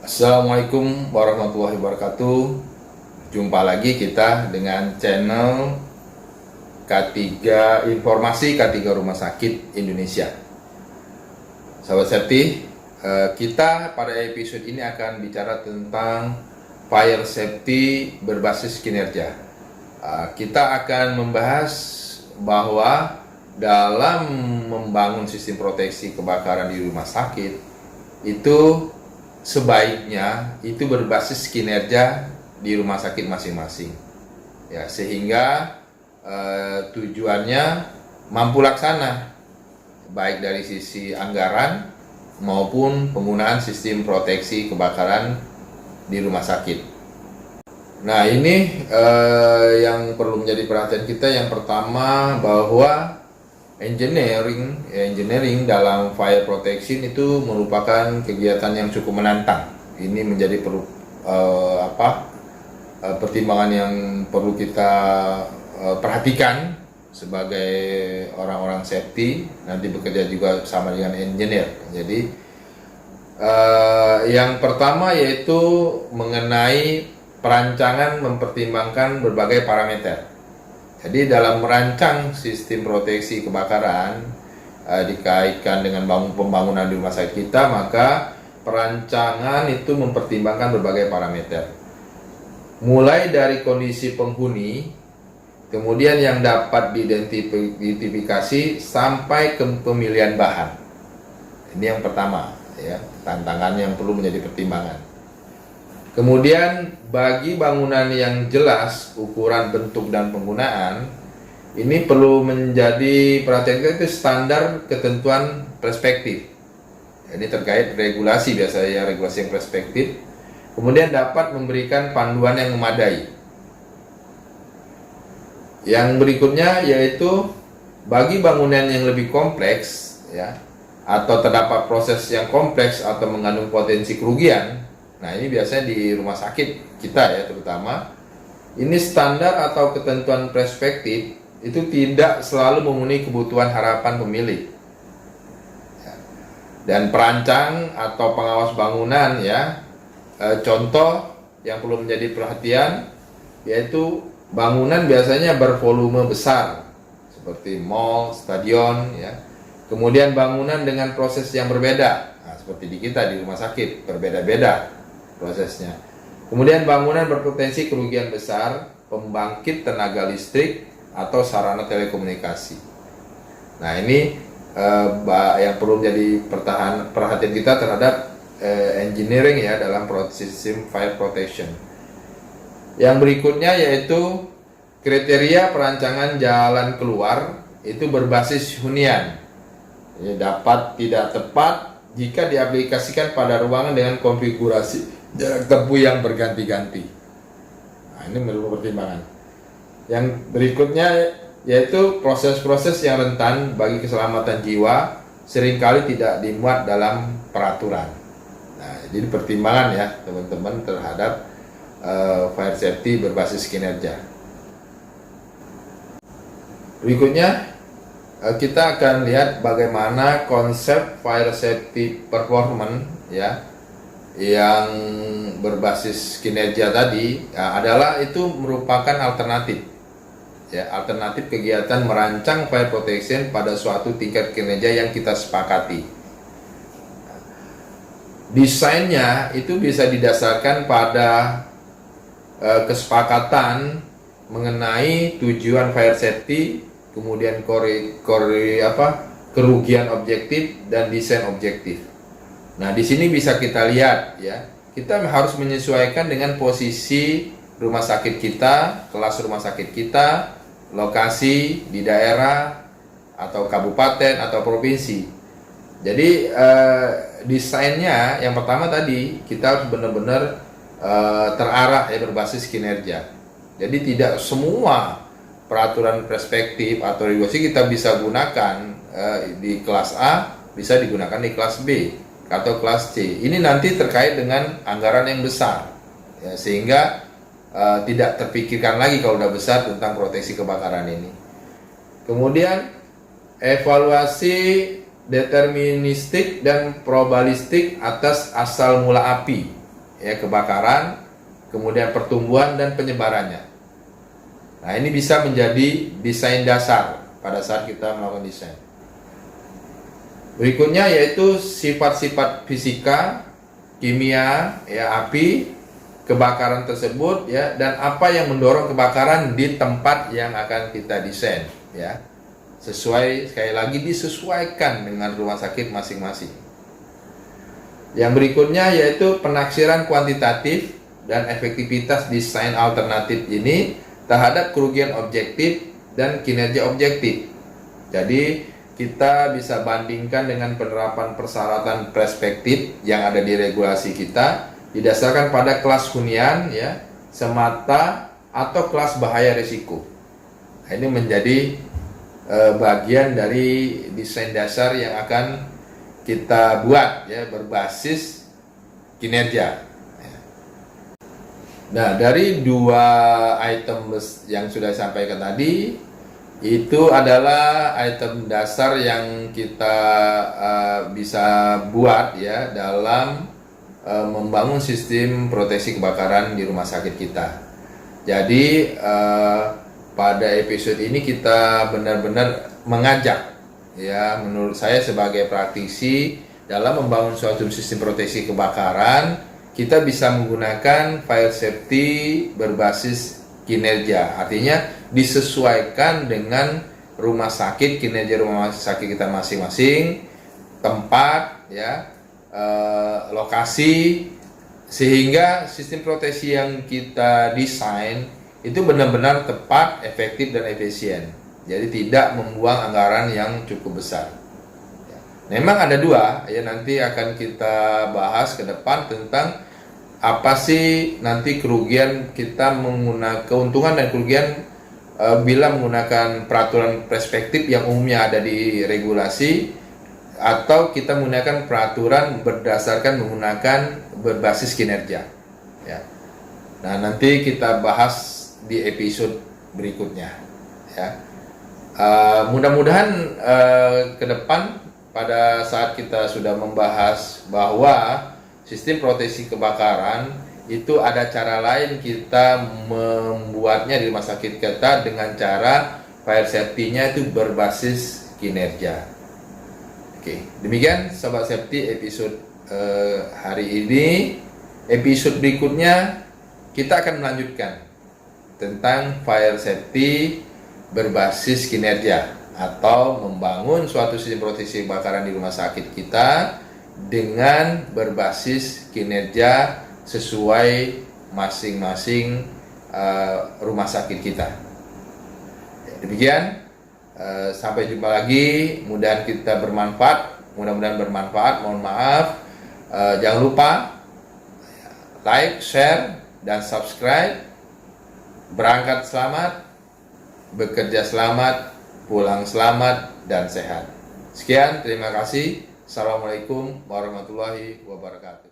Assalamualaikum warahmatullahi wabarakatuh. Jumpa lagi kita dengan channel K3 Informasi K3 Rumah Sakit Indonesia. Sahabat safety, kita pada episode ini akan bicara tentang fire safety berbasis kinerja. Kita akan membahas bahwa dalam membangun sistem proteksi kebakaran di rumah sakit itu sebaiknya itu berbasis kinerja di rumah sakit masing-masing, ya, sehingga tujuannya mampu laksana baik dari sisi anggaran maupun penggunaan sistem proteksi kebakaran di rumah sakit. Nah, ini yang perlu menjadi perhatian kita. Yang pertama, bahwa engineering dalam fire protection itu merupakan kegiatan yang cukup menantang. Ini menjadi pertimbangan yang perlu kita perhatikan sebagai orang-orang safety, nanti bekerja juga sama dengan engineer. Jadi yang pertama yaitu mengenai perancangan mempertimbangkan berbagai parameter. Jadi dalam merancang sistem proteksi kebakaran dikaitkan dengan pembangunan di rumah sakit kita, maka perancangan itu mempertimbangkan berbagai parameter. Mulai dari kondisi penghuni, kemudian yang dapat diidentifikasi sampai ke pemilihan bahan. Ini yang pertama, ya, tantangan yang perlu menjadi pertimbangan. Kemudian bagi bangunan yang jelas ukuran, bentuk, dan penggunaan, ini perlu menjadi perhatian kita, itu standar ketentuan perspektif. Ini terkait regulasi, biasanya regulasi yang perspektif. Kemudian dapat memberikan panduan yang memadai. Yang berikutnya yaitu bagi bangunan yang lebih kompleks, ya, atau terdapat proses yang kompleks atau mengandung potensi kerugian. Nah, ini biasanya di rumah sakit kita, ya, terutama ini standar atau ketentuan perspektif itu tidak selalu memenuhi kebutuhan harapan pemilik, ya. Dan perancang atau pengawas bangunan, ya, contoh yang perlu menjadi perhatian yaitu bangunan biasanya bervolume besar seperti mall, stadion, ya. Kemudian bangunan dengan proses yang berbeda, nah, seperti di kita di rumah sakit berbeda-beda prosesnya. Kemudian bangunan berpotensi kerugian besar, pembangkit tenaga listrik atau sarana telekomunikasi. Nah, ini yang perlu menjadi perhatian kita terhadap engineering, ya, dalam sistem fire protection. Yang berikutnya yaitu kriteria perancangan jalan keluar itu berbasis hunian. Ini dapat tidak tepat jika diaplikasikan pada ruangan dengan konfigurasi jarak tempuh yang berganti-ganti. Nah, ini menurut pertimbangan. Yang berikutnya yaitu proses-proses yang rentan bagi keselamatan jiwa seringkali tidak dimuat dalam peraturan. Nah, jadi pertimbangan, ya, teman-teman, terhadap fire safety berbasis kinerja. Berikutnya kita akan lihat bagaimana konsep fire safety performance, ya, yang berbasis kinerja tadi, ya, adalah itu merupakan alternatif, ya, alternatif kegiatan merancang fire protection pada suatu tingkat kinerja yang kita sepakati. Desainnya itu bisa didasarkan pada kesepakatan mengenai tujuan fire safety, kemudian kerugian objektif dan desain objektif. Nah, di sini bisa kita lihat, ya, kita harus menyesuaikan dengan posisi rumah sakit kita, kelas rumah sakit kita, lokasi di daerah atau kabupaten atau provinsi. Jadi desainnya yang pertama tadi kita harus benar-benar terarah, ya, berbasis kinerja. Jadi tidak semua peraturan perspektif atau regulasi kita bisa gunakan di kelas A, bisa digunakan di kelas B atau kelas C. Ini nanti terkait dengan anggaran yang besar, ya, sehingga tidak terpikirkan lagi kalau udah besar tentang proteksi kebakaran ini. Kemudian evaluasi deterministik dan probabilistik atas asal mula api, ya, kebakaran, kemudian pertumbuhan dan penyebarannya. Nah, ini bisa menjadi desain dasar pada saat kita melakukan desain. Berikutnya yaitu sifat-sifat fisika, kimia, ya, api, kebakaran tersebut, ya, dan apa yang mendorong kebakaran di tempat yang akan kita desain, ya. Sekali lagi disesuaikan dengan rumah sakit masing-masing. Yang berikutnya yaitu penaksiran kuantitatif dan efektivitas desain alternatif ini terhadap kerugian objektif dan kinerja objektif. Jadi kita bisa bandingkan dengan penerapan persyaratan perspektif yang ada di regulasi kita didasarkan pada kelas hunian, ya, semata atau kelas bahaya risiko. Nah, ini menjadi bagian dari desain dasar yang akan kita buat, ya, berbasis kinerja. Nah, dari dua item yang sudah disampaikan tadi, itu adalah item dasar yang kita bisa buat, ya, dalam membangun sistem proteksi kebakaran di rumah sakit kita. Jadi pada episode ini kita benar-benar mengajak, ya, menurut saya sebagai praktisi dalam membangun suatu sistem proteksi kebakaran, kita bisa menggunakan fire safety berbasis kinerja. Artinya disesuaikan dengan rumah sakit, kinerja rumah sakit kita masing-masing, tempat, ya, lokasi, sehingga sistem proteksi yang kita desain itu benar-benar tepat, efektif, dan efisien. Jadi tidak membuang anggaran yang cukup besar. Memang ada dua, ya, nanti akan kita bahas ke depan tentang apa sih nanti kerugian kita menggunakan, keuntungan dan kerugian bila menggunakan peraturan perspektif yang umumnya ada di regulasi, atau kita menggunakan peraturan berdasarkan menggunakan berbasis kinerja, ya. Nah, nanti kita bahas di episode berikutnya, ya. Mudah-mudahan ke depan pada saat kita sudah membahas bahwa sistem proteksi kebakaran itu ada cara lain kita membuatnya di rumah sakit kita dengan cara fire safety-nya itu berbasis kinerja. Oke, demikian Sobat Safety episode hari ini. Episode berikutnya kita akan melanjutkan tentang fire safety berbasis kinerja, atau membangun suatu sistem proteksi kebakaran di rumah sakit kita dengan berbasis kinerja sesuai masing-masing rumah sakit kita. Demikian, sampai jumpa lagi. Mudah-mudahan kita mudah-mudahan bermanfaat. Mohon maaf. Jangan lupa like, share, dan subscribe. Berangkat selamat, bekerja selamat, pulang selamat, dan sehat. Sekian, terima kasih. Assalamualaikum warahmatullahi wabarakatuh.